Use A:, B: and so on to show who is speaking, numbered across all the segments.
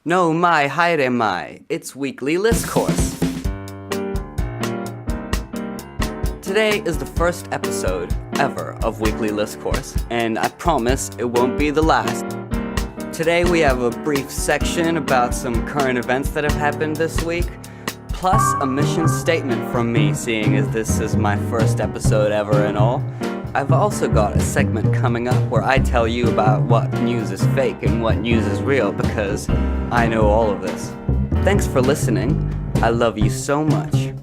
A: No mai haere mai, it's weekly Liscourse. Today is the first episode ever of Weekly Liscourse, and I promise it won't be the last. Today we have a brief section about some current events that have happened this week, plus a mission statement from me, seeing as this is my first episode ever and all. I've also got a segment coming up where I tell you about what news is fake and what news is real, because I know all of this. Thanks for listening. I love you so much.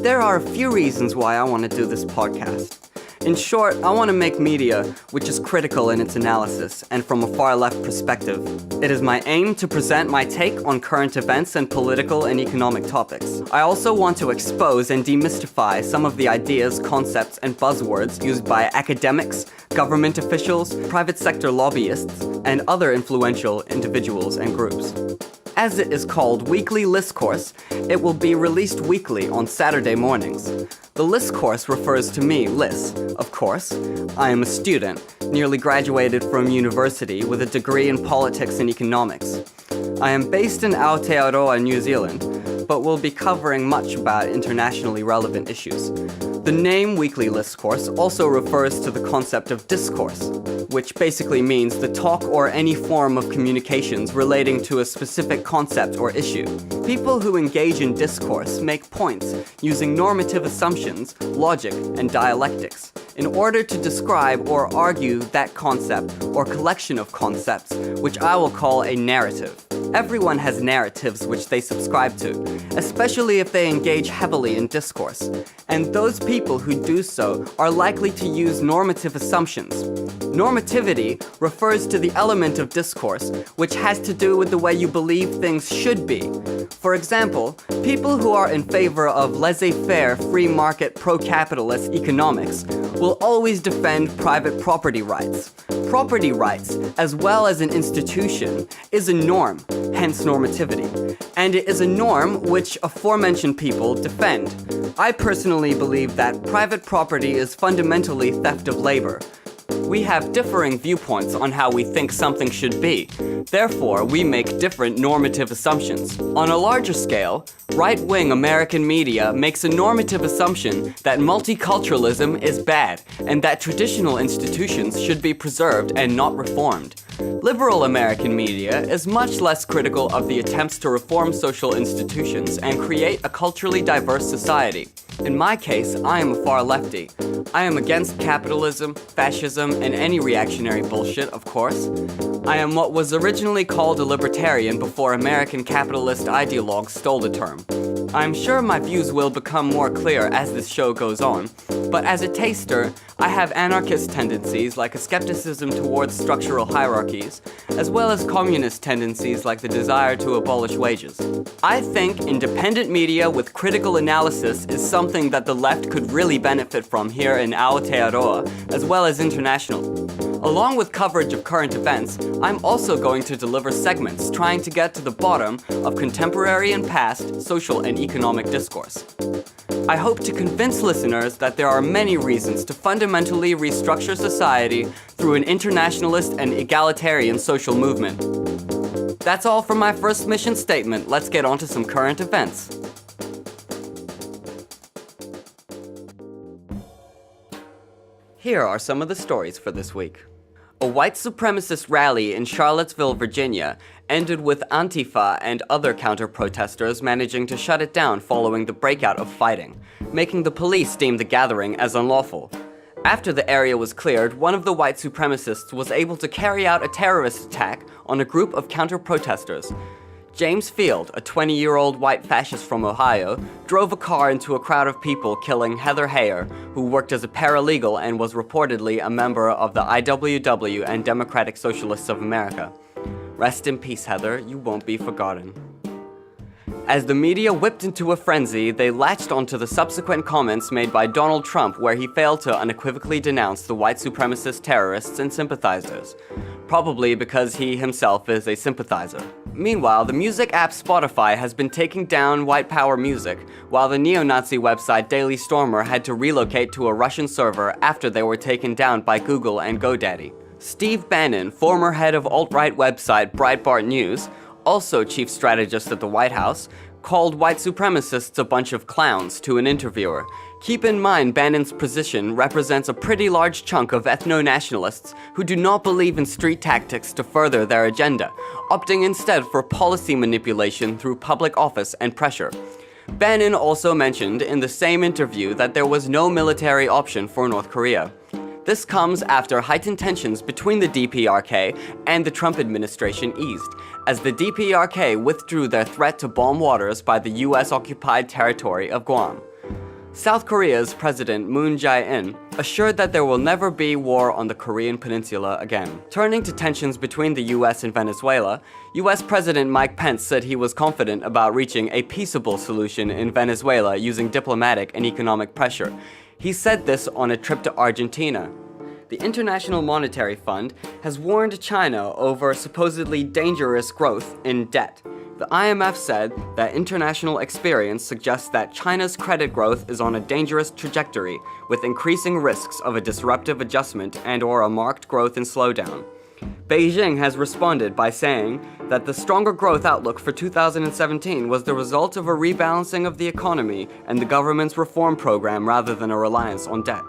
A: There are a few reasons why I want to do this podcast. In short, I want to make media which is critical in its analysis and from a far-left perspective. It is my aim to present my take on current events and political and economic topics. I also want to expose and demystify some of the ideas, concepts, and buzzwords used by academics, government officials, private sector lobbyists, and other influential individuals and groups. As it is called Weekly Liscourse, it will be released weekly on Saturday mornings. The Liscourse refers to me, Lis, of course. I am a student, nearly graduated from university with a degree in politics and economics. I am based in Aotearoa, New Zealand, but will be covering much about internationally relevant issues. The name Weekly Liscourse also refers to the concept of discourse, which basically means the talk or any form of communications relating to a specific concept or issue. People who engage in discourse make points using normative assumptions, logic, and dialectics in order to describe or argue that concept or collection of concepts, which I will call a narrative. Everyone has narratives which they subscribe to, especially if they engage heavily in discourse, and those people who do so are likely to use normative assumptions. Normativity refers to the element of discourse which has to do with the way you believe things should be. For example, people who are in favor of laissez-faire, free market, pro-capitalist economics will always defend private property rights. Property rights, as well as an institution, is a norm, hence normativity, and it is a norm which aforementioned people defend. I personally believe that private property is fundamentally theft of labor. We have differing viewpoints on how we think something should be. Therefore, we make different normative assumptions. On a larger scale, right-wing American media makes a normative assumption that multiculturalism is bad and that traditional institutions should be preserved and not reformed. Liberal American media is much less critical of the attempts to reform social institutions and create a culturally diverse society. In my case, I am a far lefty. I am against capitalism, fascism, and any reactionary bullshit, of course. I am what was originally called a libertarian before American capitalist ideologues stole the term. I'm sure my views will become more clear as this show goes on, but as a taster, I have anarchist tendencies like a skepticism towards structural hierarchies, as well as communist tendencies like the desire to abolish wages. I think independent media with critical analysis is something that the left could really benefit from here in Aotearoa, as well as internationally. Along with coverage of current events, I'm also going to deliver segments trying to get to the bottom of contemporary and past social and economic discourse. I hope to convince listeners that there are many reasons to fundamentally restructure society through an internationalist and egalitarian social movement. That's all from my first mission statement. Let's get on to some current events. Here are some of the stories for this week. A white supremacist rally in Charlottesville, Virginia, ended with Antifa and other counter-protesters managing to shut it down following the breakout of fighting, making the police deem the gathering as unlawful. After the area was cleared, one of the white supremacists was able to carry out a terrorist attack on a group of counter-protesters. James Field, a 20-year-old white fascist from Ohio, drove a car into a crowd of people, killing Heather Heyer, who worked as a paralegal and was reportedly a member of the IWW and Democratic Socialists of America. Rest in peace, Heather, you won't be forgotten. As the media whipped into a frenzy, they latched onto the subsequent comments made by Donald Trump where he failed to unequivocally denounce the white supremacist terrorists and sympathizers. probably because he himself is a sympathizer. Meanwhile, the music app Spotify has been taking down white power music, while the neo-Nazi website Daily Stormer had to relocate to a Russian server after they were taken down by Google and GoDaddy. Steve Bannon, former head of alt-right website Breitbart News, also chief strategist at the White House, called white supremacists a bunch of clowns to an interviewer. Keep in mind Bannon's position represents a pretty large chunk of ethno-nationalists who do not believe in street tactics to further their agenda, opting instead for policy manipulation through public office and pressure. Bannon also mentioned in the same interview that there was no military option for North Korea. This comes after heightened tensions between the DPRK and the Trump administration eased, as the DPRK withdrew their threat to bomb waters by the US-occupied territory of Guam. South Korea's President Moon Jae-in assured that there will never be war on the Korean peninsula again. Turning to tensions between the US and Venezuela, US President Mike Pence said he was confident about reaching a peaceable solution in Venezuela using diplomatic and economic pressure. He said this on a trip to Argentina. The International Monetary Fund has warned China over supposedly dangerous growth in debt. The IMF said that international experience suggests that China's credit growth is on a dangerous trajectory, with increasing risks of a disruptive adjustment and/or a marked growth and slowdown. Beijing has responded by saying that the stronger growth outlook for 2017 was the result of a rebalancing of the economy and the government's reform program rather than a reliance on debt.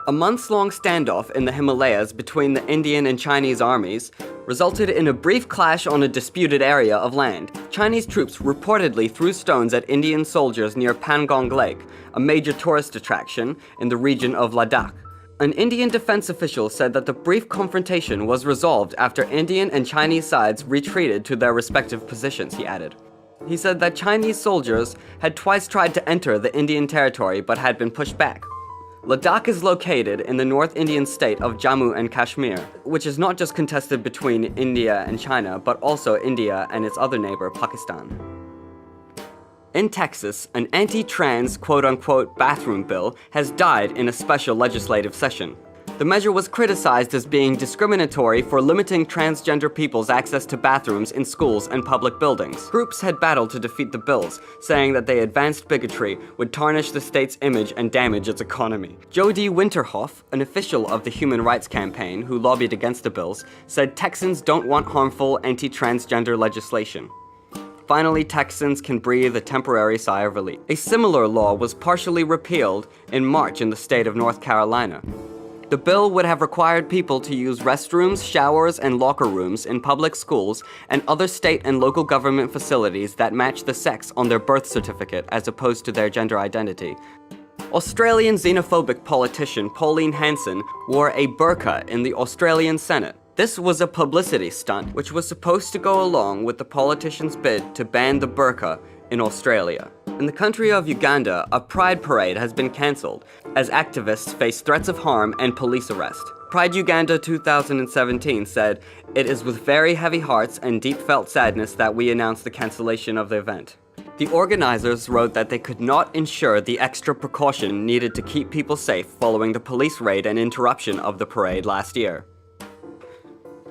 A: A months-long standoff in the Himalayas between the Indian and Chinese armies resulted in a brief clash on a disputed area of land. Chinese troops reportedly threw stones at Indian soldiers near Pangong Lake, a major tourist attraction in the region of Ladakh. An Indian defense official said that the brief confrontation was resolved after Indian and Chinese sides retreated to their respective positions, he added. He said that Chinese soldiers had twice tried to enter the Indian territory but had been pushed back. Ladakh is located in the North Indian state of Jammu and Kashmir, which is not just contested between India and China, but also India and its other neighbor, Pakistan. In Texas, an anti-trans quote-unquote bathroom bill has died in a special legislative session. The measure was criticized as being discriminatory for limiting transgender people's access to bathrooms in schools and public buildings. Groups had battled to defeat the bills, saying that they advanced bigotry, would tarnish the state's image and damage its economy. Jody Winterhoff, an official of the Human Rights Campaign who lobbied against the bills, said Texans don't want harmful anti-transgender legislation. Finally, Texans can breathe a temporary sigh of relief. A similar law was partially repealed in March in the state of North Carolina. The bill would have required people to use restrooms, showers, and locker rooms in public schools and other state and local government facilities that match the sex on their birth certificate as opposed to their gender identity. Australian xenophobic politician Pauline Hanson wore a burqa in the Australian Senate. This was a publicity stunt which was supposed to go along with the politician's bid to ban the burqa in Australia. In the country of Uganda, a pride parade has been cancelled as activists face threats of harm and police arrest. Pride Uganda 2017 said, "It is with very heavy hearts and deep-felt sadness that we announce the cancellation of the event." The organizers wrote that they could not ensure the extra precaution needed to keep people safe following the police raid and interruption of the parade last year.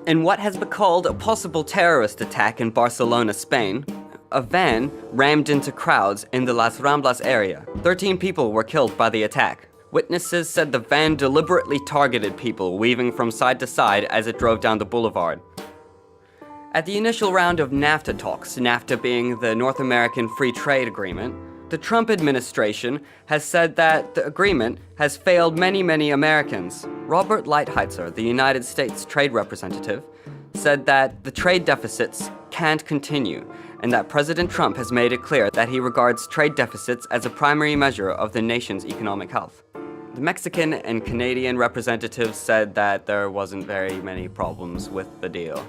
A: In what has been called a possible terrorist attack in Barcelona, Spain, a van rammed into crowds in the Las Ramblas area. 13 people were killed by the attack. Witnesses said the van deliberately targeted people weaving from side to side as it drove down the boulevard. At the initial round of NAFTA talks, NAFTA being the North American Free Trade Agreement, the Trump administration has said that the agreement has failed many Americans. Robert Lighthizer, the United States Trade Representative, said that the trade deficits can't continue, and that President Trump has made it clear that he regards trade deficits as a primary measure of the nation's economic health. The Mexican and Canadian representatives said that there wasn't very many problems with the deal.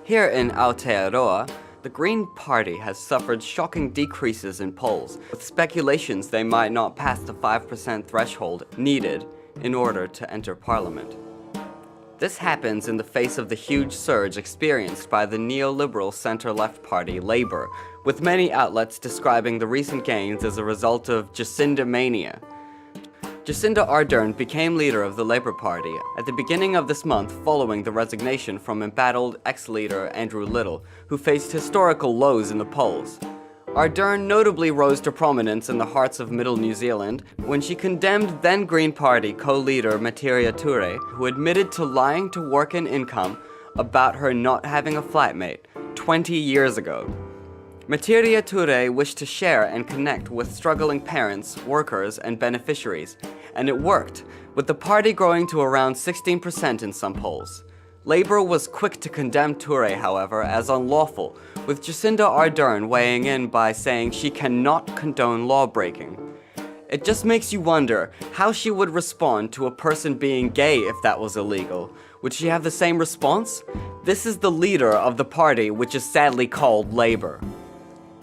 A: Here in Aotearoa, the Green Party has suffered shocking decreases in polls, with speculations they might not pass the 5% threshold needed in order to enter parliament. This happens in the face of the huge surge experienced by the neoliberal center-left party, Labour, with many outlets describing the recent gains as a result of Jacinda mania. Jacinda Ardern became leader of the Labour Party at the beginning of this month following the resignation from embattled ex-leader Andrew Little, who faced historical lows in the polls. Ardern notably rose to prominence in the hearts of Middle New Zealand when she condemned then Green Party co-leader Matia Ture, who admitted to lying to Work and Income about her not having a flatmate 20 years ago. Matia Ture wished to share and connect with struggling parents, workers, and beneficiaries, and it worked, with the party growing to around 16% in some polls. Labour was quick to condemn Ture, however, as unlawful, with Jacinda Ardern weighing in by saying she cannot condone lawbreaking. It just makes you wonder how she would respond to a person being gay if that was illegal. Would she have the same response? This is the leader of the party, which is sadly called Labour.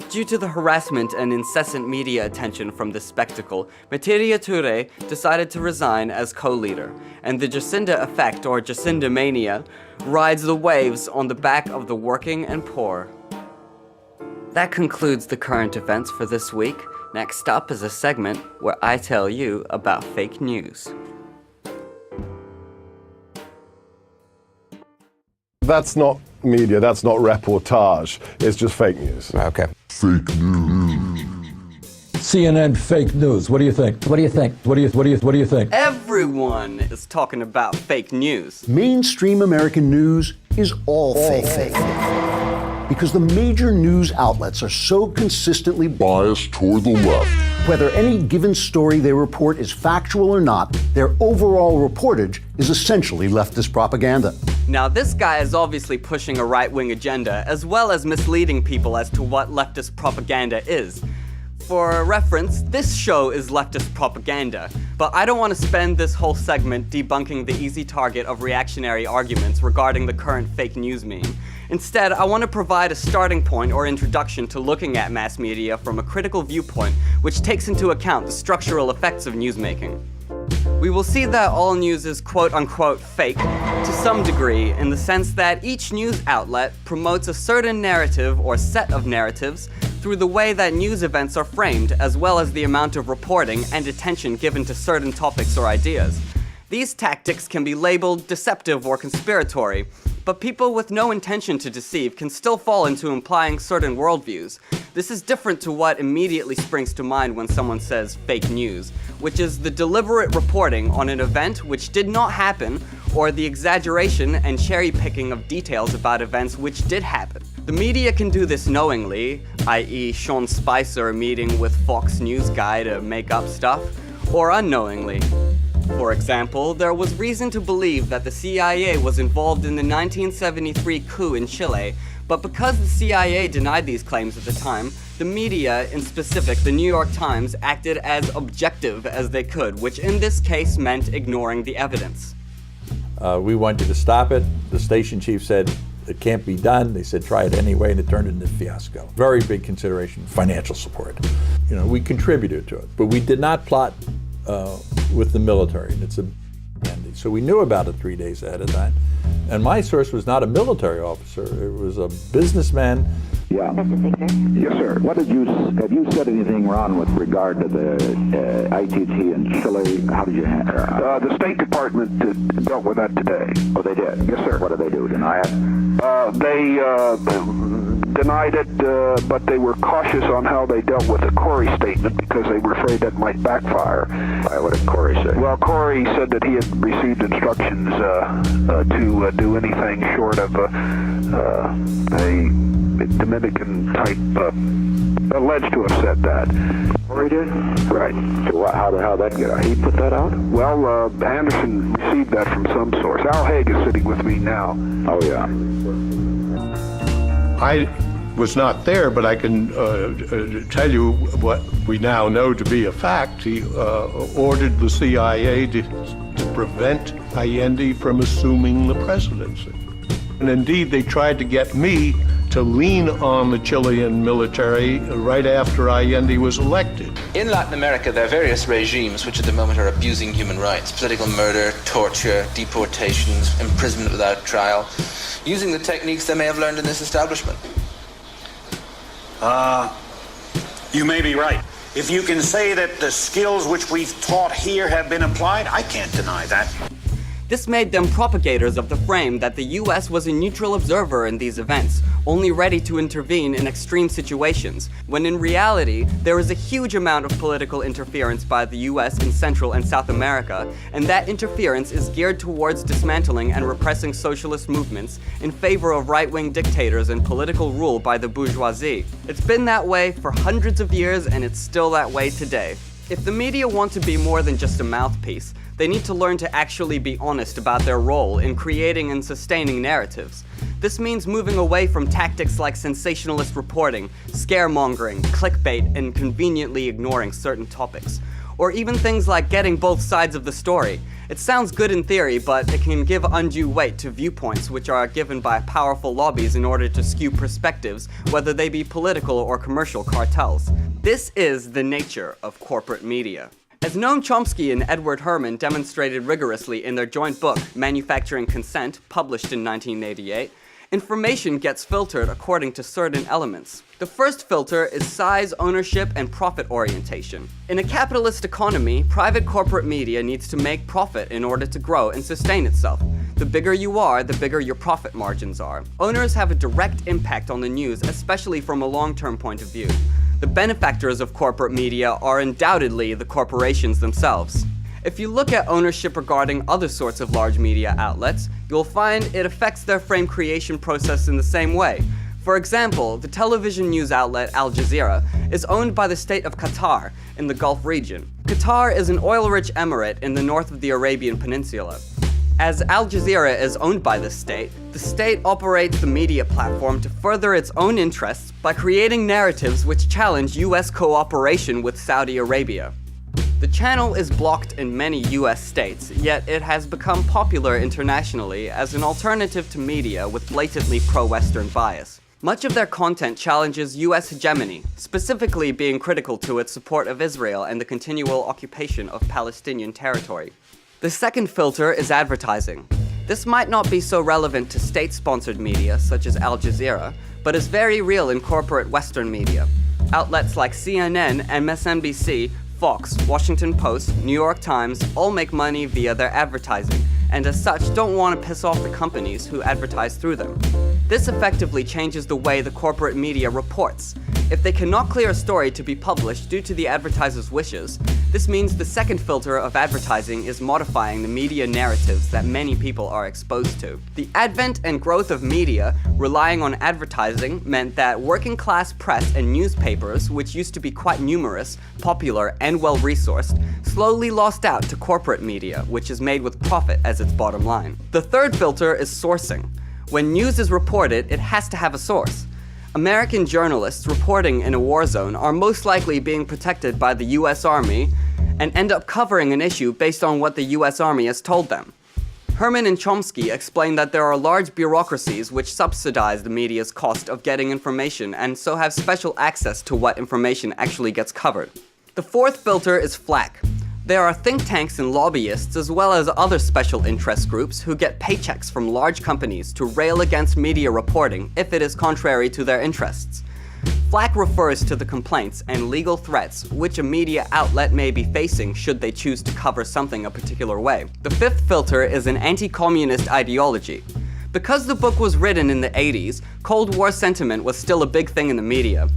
A: Due to the harassment and incessant media attention from this spectacle, Matia Ture decided to resign as co-leader, and the Jacinda effect, or Jacinda mania, rides the waves on the back of the working and poor. That concludes the current events for this week. Next up is a segment where I tell you about fake news.
B: That's not media, that's not reportage, it's just fake news.
C: Okay.
D: Fake news.
E: CNN fake news. What do you think? What do you think? What do you think?
A: Everyone is talking about fake news.
F: Mainstream American news is all fake. Because the major news outlets are so consistently
D: Biased toward the left.
F: whether any given story they report is factual or not, their overall reportage is essentially leftist propaganda.
A: Now, this guy is obviously pushing a right-wing agenda, as well as misleading people as to what leftist propaganda is. For reference, this show is leftist propaganda, but I don't want to spend this whole segment debunking the easy target of reactionary arguments regarding the current fake news meme. Instead, I want to provide a starting point or introduction to looking at mass media from a critical viewpoint which takes into account the structural effects of newsmaking. We will see that all news is quote-unquote fake to some degree, in the sense that each news outlet promotes a certain narrative or set of narratives through the way that news events are framed, as well as the amount of reporting and attention given to certain topics or ideas. These tactics can be labeled deceptive or conspiratory, but people with no intention to deceive can still fall into implying certain worldviews. This is different to what immediately springs to mind when someone says fake news, which is the deliberate reporting on an event which did not happen, or the exaggeration and cherry-picking of details about events which did happen. The media can do this knowingly, i.e. Sean Spicer meeting with Fox News guy to make up stuff, or unknowingly. For example, there was reason to believe that the CIA was involved in the 1973 coup in Chile, but because the CIA denied these claims at the time, the media, in specific the New York Times, acted as objective as they could, which in this case meant ignoring the evidence.
G: We want you to stop it. The station chief said it can't be done. They said try it anyway, and it turned into a fiasco. Very big consideration, financial support. You know, we contributed to it, but we did not plot with the military. It's a so we knew about it 3 days ahead of time. And my source was not a military officer. It was a businessman.
H: Yeah. Yes, sir. Have you said anything, Ron, with regard to the ITT in Chile? How did you handle it?
I: The State Department dealt with that today.
H: Oh, they did?
I: Yes, sir.
H: What did they do? Deny it?
I: They denied it, but they were cautious on how they dealt with the Corey statement because they were afraid that might backfire.
H: What did Corey say?
I: Well, Corey said that he had received instructions to do anything short of a Dominican type, alleged to have said that.
H: Corey did?
I: Right.
H: So how'd that get out? He put that out?
I: Well, Anderson received that from some source. Al Haig is sitting with me now.
H: Oh, yeah.
B: I was not there, but I can tell you what we now know to be a fact. He ordered the CIA to prevent Allende from assuming the presidency. And indeed, they tried to get me to lean on the Chilean military right after Allende was elected.
C: In Latin America, there are various regimes which at the moment are abusing human rights. Political murder, torture, deportations, imprisonment without trial, using the techniques they may have learned in this establishment.
J: You may be right. If you can say that the skills which we've taught here have been applied, I can't deny that.
A: This made them propagators of the frame that the US was a neutral observer in these events, only ready to intervene in extreme situations, when in reality, there is a huge amount of political interference by the US in Central and South America, and that interference is geared towards dismantling and repressing socialist movements in favor of right-wing dictators and political rule by the bourgeoisie. It's been that way for hundreds of years, and it's still that way today. If the media want to be more than just a mouthpiece, they need to learn to actually be honest about their role in creating and sustaining narratives. This means moving away from tactics like sensationalist reporting, scaremongering, clickbait, and conveniently ignoring certain topics. Or even things like getting both sides of the story. It sounds good in theory, but it can give undue weight to viewpoints which are given by powerful lobbies in order to skew perspectives, whether they be political or commercial cartels. This is the nature of corporate media. As Noam Chomsky and Edward Herman demonstrated rigorously in their joint book, Manufacturing Consent, published in 1988, information gets filtered according to certain elements. The first filter is size, ownership, and profit orientation. In a capitalist economy, private corporate media needs to make profit in order to grow and sustain itself. The bigger you are, the bigger your profit margins are. Owners have a direct impact on the news, especially from a long-term point of view. The benefactors of corporate media are undoubtedly the corporations themselves. If you look at ownership regarding other sorts of large media outlets, you'll find it affects their frame creation process in the same way. For example, the television news outlet Al Jazeera is owned by the state of Qatar in the Gulf region. Qatar is an oil-rich emirate in the north of the Arabian Peninsula. As Al Jazeera is owned by the state operates the media platform to further its own interests by creating narratives which challenge US cooperation with Saudi Arabia. The channel is blocked in many US states, yet it has become popular internationally as an alternative to media with blatantly pro-Western bias. Much of their content challenges US hegemony, specifically being critical to its support of Israel and the continual occupation of Palestinian territory. The second filter is advertising. This might not be so relevant to state-sponsored media, such as Al Jazeera, but is very real in corporate Western media. Outlets like CNN, MSNBC, Fox, Washington Post, New York Times all make money via their advertising, and as such don't want to piss off the companies who advertise through them. This effectively changes the way the corporate media reports. If they cannot clear a story to be published due to the advertiser's wishes, this means the second filter of advertising is modifying the media narratives that many people are exposed to. The advent and growth of media relying on advertising meant that working-class press and newspapers, which used to be quite numerous, popular, and well-resourced, slowly lost out to corporate media, which is made with profit as its bottom line. The third filter is sourcing. When news is reported, it has to have a source. American journalists reporting in a war zone are most likely being protected by the US Army and end up covering an issue based on what the US Army has told them. Herman and Chomsky explain that there are large bureaucracies which subsidize the media's cost of getting information and so have special access to what information actually gets covered. The fourth filter is flack. There are think tanks and lobbyists as well as other special interest groups who get paychecks from large companies to rail against media reporting if it is contrary to their interests. Flack refers to the complaints and legal threats which a media outlet may be facing should they choose to cover something a particular way. The fifth filter is an anti-communist ideology. Because the book was written in the 80s, Cold War sentiment was still a big thing in the media.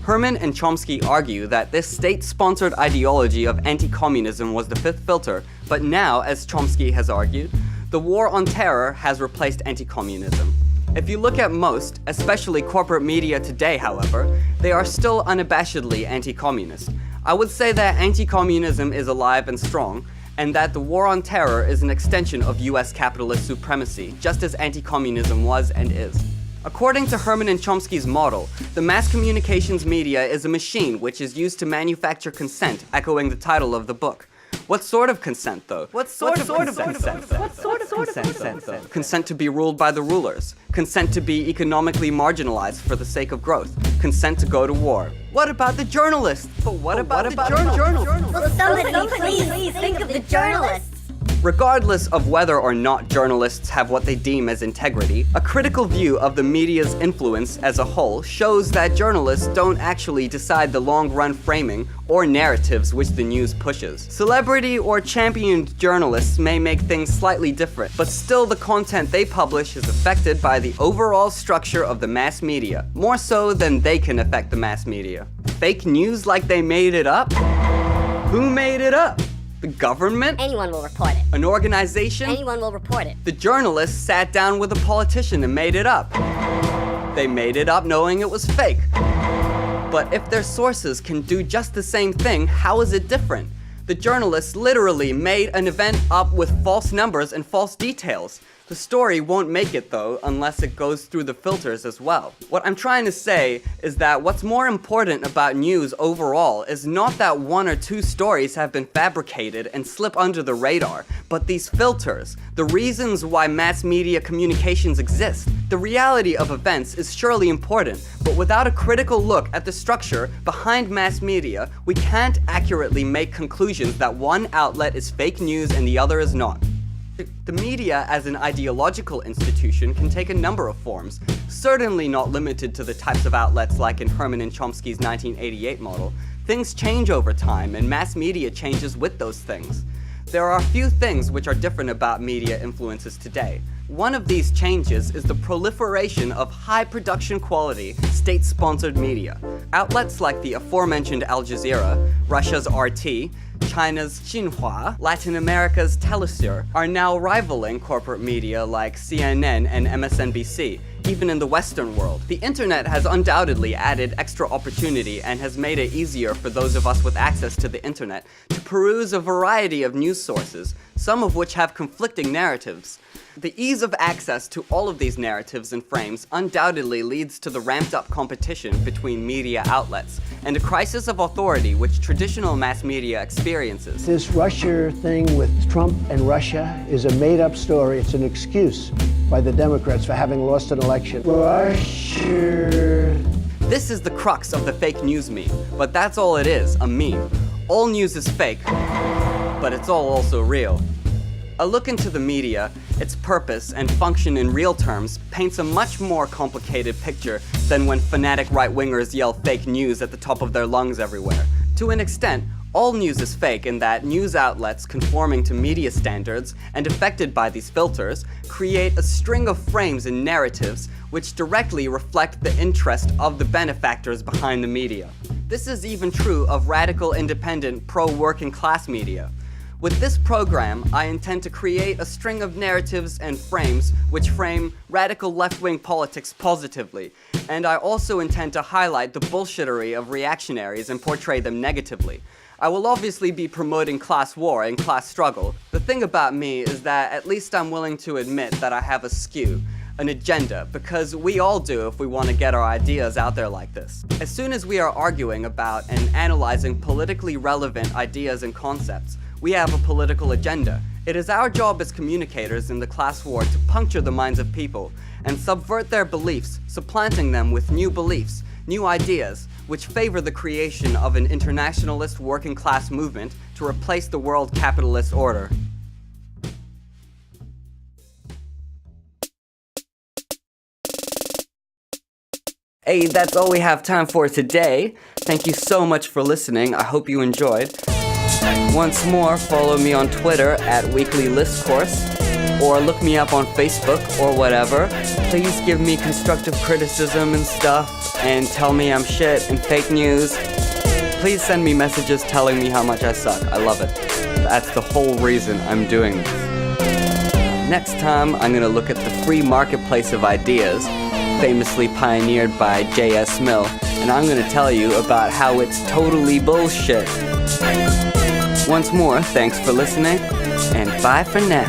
A: Herman and Chomsky argue that this state-sponsored ideology of anti-communism was the fifth filter, but now, as Chomsky has argued, the war on terror has replaced anti-communism. If you look at most, especially corporate media today, however, they are still unabashedly anti-communist. I would say that anti-communism is alive and strong, and that the war on terror is an extension of US capitalist supremacy, just as anti-communism was and is. According to Herman and Chomsky's model, the mass communications media is a machine which is used to manufacture consent, echoing the title of the book. What sort of consent, though? What sort of consent, though? Consent to be ruled by the rulers. Consent to be economically marginalized for the sake of growth. Consent to go to war. What about the journalists? But what about the journalists?
K: Will somebody please think of the journalists?
A: Regardless of whether or not journalists have what they deem as integrity, a critical view of the media's influence as a whole shows that journalists don't actually decide the long-run framing or narratives which the news pushes. Celebrity or championed journalists may make things slightly different, but still the content they publish is affected by the overall structure of the mass media, more so than they can affect the mass media. Fake news like they made it up? Who made it up? The government?
K: Anyone will report it.
A: An organization?
K: Anyone will report it.
A: The journalists sat down with a politician and made it up. They made it up knowing it was fake. But if their sources can do just the same thing, how is it different? The journalists literally made an event up with false numbers and false details. The story won't make it though, unless it goes through the filters as well. What I'm trying to say is that what's more important about news overall is not that one or two stories have been fabricated and slip under the radar, but these filters, the reasons why mass media communications exist. The reality of events is surely important, but without a critical look at the structure behind mass media, we can't accurately make conclusions that one outlet is fake news and the other is not. The media as an ideological institution can take a number of forms, certainly not limited to the types of outlets like in Herman and Chomsky's 1988 model. Things change over time, and mass media changes with those things. There are a few things which are different about media influences today. One of these changes is the proliferation of high production quality, state-sponsored media. Outlets like the aforementioned Al Jazeera, Russia's RT, China's Xinhua, Latin America's Telesur are now rivaling corporate media like CNN and MSNBC, even in the Western world. The internet has undoubtedly added extra opportunity and has made it easier for those of us with access to the internet to peruse a variety of news sources, some of which have conflicting narratives. The ease of access to all of these narratives and frames undoubtedly leads to the ramped-up competition between media outlets and a crisis of authority which traditional mass media experiences.
L: This Russia thing with Trump and Russia is a made-up story. It's an excuse by the Democrats for having lost an election. Russia.
A: This is the crux of the fake news meme, but that's all it is, a meme. All news is fake, but it's all also real. A look into the media, its purpose and function in real terms, paints a much more complicated picture than when fanatic right-wingers yell fake news at the top of their lungs everywhere. To an extent, all news is fake in that news outlets conforming to media standards and affected by these filters create a string of frames and narratives which directly reflect the interest of the benefactors behind the media. This is even true of radical, independent, pro-working class media. With this program, I intend to create a string of narratives and frames which frame radical left-wing politics positively, and I also intend to highlight the bullshittery of reactionaries and portray them negatively. I will obviously be promoting class war and class struggle. The thing about me is that at least I'm willing to admit that I have a skew, an agenda, because we all do if we want to get our ideas out there like this. As soon as we are arguing about and analyzing politically relevant ideas and concepts, we have a political agenda. It is our job as communicators in the class war to puncture the minds of people and subvert their beliefs, supplanting them with new beliefs, new ideas, which favor the creation of an internationalist working class movement to replace the world capitalist order. Hey, that's all we have time for today. Thank you so much for listening. I hope you enjoyed. Once more, follow me on Twitter at Weekly Liscourse, or look me up on Facebook or whatever. Please give me constructive criticism and stuff, and tell me I'm shit and fake news. Please send me messages telling me how much I suck. I love it. That's the whole reason I'm doing this. Next time, I'm gonna look at the free marketplace of ideas, famously pioneered by J.S. Mill, and I'm gonna tell you about how it's totally bullshit. Once more, thanks for listening, and bye for now.